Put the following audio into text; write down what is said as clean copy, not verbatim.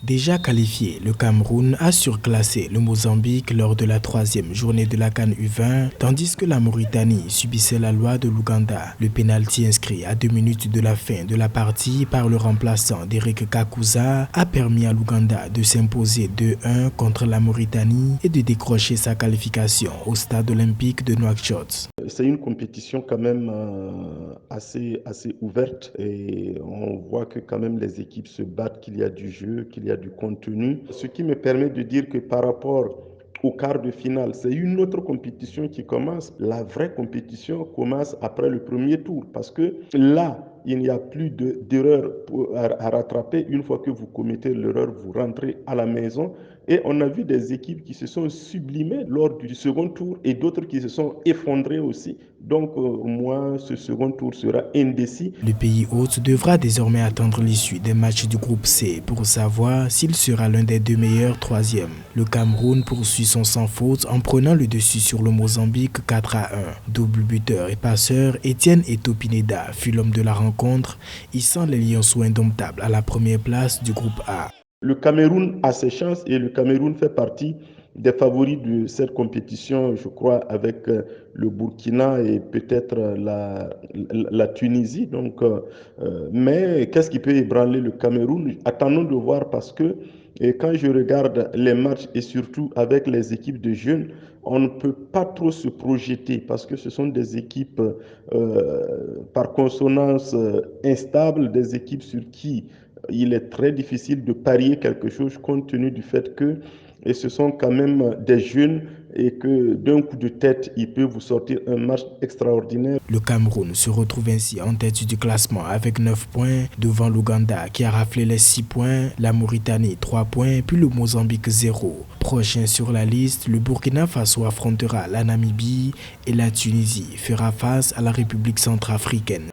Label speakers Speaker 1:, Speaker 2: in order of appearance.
Speaker 1: Déjà qualifié, le Cameroun a surclassé le Mozambique lors de la 3e journée de la CAN U20, tandis que la Mauritanie subissait la loi de l'Ouganda. Le pénalty inscrit à 2 minutes de la fin de la partie par le remplaçant d'Eric Kakuza a permis à l'Ouganda de s'imposer 2-1 contre la Mauritanie et de décrocher sa qualification au stade olympique de Nouakchott.
Speaker 2: C'est une compétition quand même assez ouverte et on voit que quand même les équipes se battent, qu'il y a du jeu, qu'il y a du contenu. Ce qui me permet de dire que par rapport au quart de finale, c'est une autre compétition qui commence. La vraie compétition commence après le premier tour parce que là, il n'y a plus d'erreur à rattraper. Une fois que vous commettez l'erreur, vous rentrez à la maison. Et on a vu des équipes qui se sont sublimées lors du second tour et d'autres qui se sont effondrées aussi. Donc, moi, ce second tour sera indécis.
Speaker 1: Le pays hôte devra désormais attendre l'issue des matchs du groupe C pour savoir s'il sera l'un des 2 meilleurs 3e. Le Cameroun poursuit son sans faute en prenant le dessus sur le Mozambique 4-1. Double buteur et passeur, Etienne Eto'o Pineda fut l'homme de la rencontre, hissant les Lionceaux indomptables à la première place du groupe A.
Speaker 2: Le Cameroun a ses chances et le Cameroun fait partie des favoris de cette compétition, je crois, avec le Burkina et peut-être la Tunisie. Donc, mais qu'est-ce qui peut ébranler le Cameroun? Attendons de voir parce que quand je regarde les matchs et surtout avec les équipes de jeunes, on ne peut pas trop se projeter parce que ce sont des équipes par consonance instables, des équipes sur qui il est très difficile de parier quelque chose compte tenu du fait que et ce sont quand même des jeunes et que d'un coup de tête, il peut vous sortir un match extraordinaire.
Speaker 1: Le Cameroun se retrouve ainsi en tête du classement avec 9 points, devant l'Ouganda qui a raflé les 6 points, la Mauritanie 3 points, puis le Mozambique 0. Prochain sur la liste, le Burkina Faso affrontera la Namibie et la Tunisie fera face à la République centrafricaine.